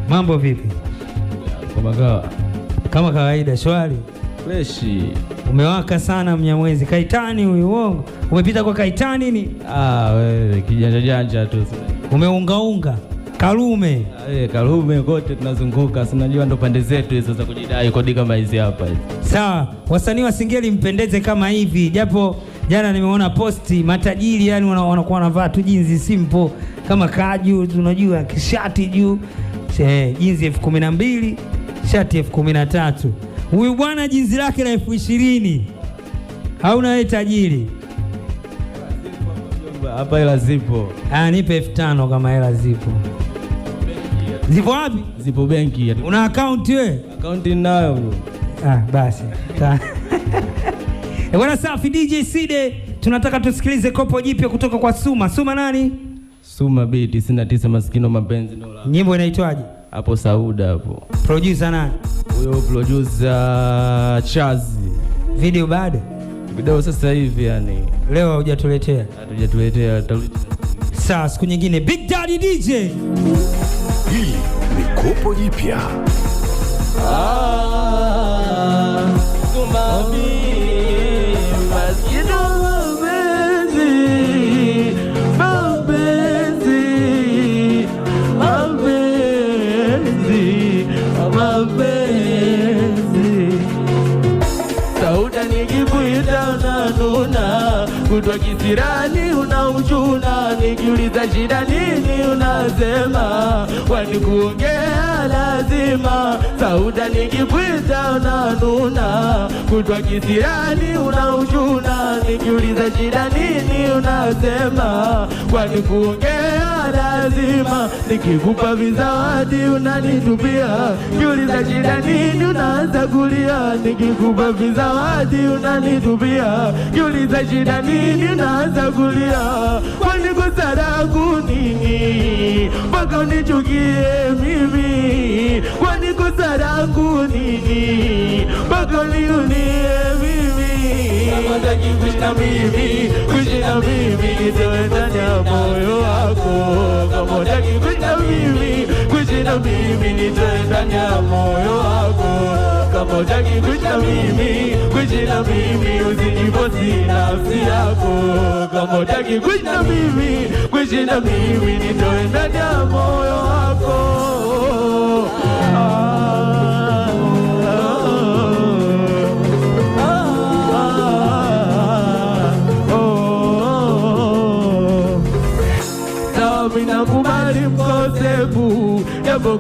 Mambo vipi? Kama kawaida, shwari. Freshi. Umewaka sana Mnyamwezi. Kaitani huyu uongo. Umepita kwa Kaitani ni? Wewe kijanja janja tu. Umeungaunga. Karume. Karume kote tunazunguka. Unajua ndo pande zetu hizo za kujidai kodi kama hizi hapa hizi. Sawa, wasanii wa Singeli mpendeze kama hivi. Japo jana nimeona posti matajiri yani wanakuwa wanavaa tu jinzi simple kama kaju, tunajua kishati juu. Jinzi 12,000, shati 13,000. Huyu bwana jinzi lake la 20,000. Hauna wewe tajiri. Hapa hela zipo. Nipe 5,000 kama hela zipo. Zipo wapi? Zipo benki. Una account wewe? Account ninayo bro. Basi. Bwana safi, DJ Side, tunataka tusikilize kopo jipya kutoka kwa Suma. Suma nani? Suma beat 99 maskino mapenzi dola. Nyimbo inaitwaje? Hapo Sauda hapo. Producer nani? Huyo producer Chazi. Video bado? Video sasa hivi yani. Leo hujatuletea? Hatujatuletea. Sawa, siku nyingine. Big Daddy DJ. Hii ni kopo jipya. Suma Sauda nikikuita unanuna, kutwa kisirani unaujuna, nikiuliza shida nini unasema, kwani kuongea lazima. Sauda nikikuita unanuna, kutwa kisirani unaujuna, nikiuliza shida nini unasema, kwani kuongea lazima. Nikikupa vizawadi unanitupia, nikiuliza shida nini unaanza kulia. Nikikupa vizawadi unanitupia, nikiuliza shida nini unaanza kulia. Kwani kosa langu nini mpaka unichukie mimi? Kwani kosa langu nini mpaka uniunie mimi? Kama utaki kuishi na mimi, kuishi na mimi, nitoe ndani ya moyo wako. Kama utaki kuishi na mimi, kuishi na mimi, nitoe ndani ya moyo wako. Kama utaki kuishi na mimi, kuishi na mimi, usijifosi nafsi yako. Kama utaki kuishi na mimi, kuishi na mimi, nitoe ndani ya moyo wako. Nakubali mkosefu, yapo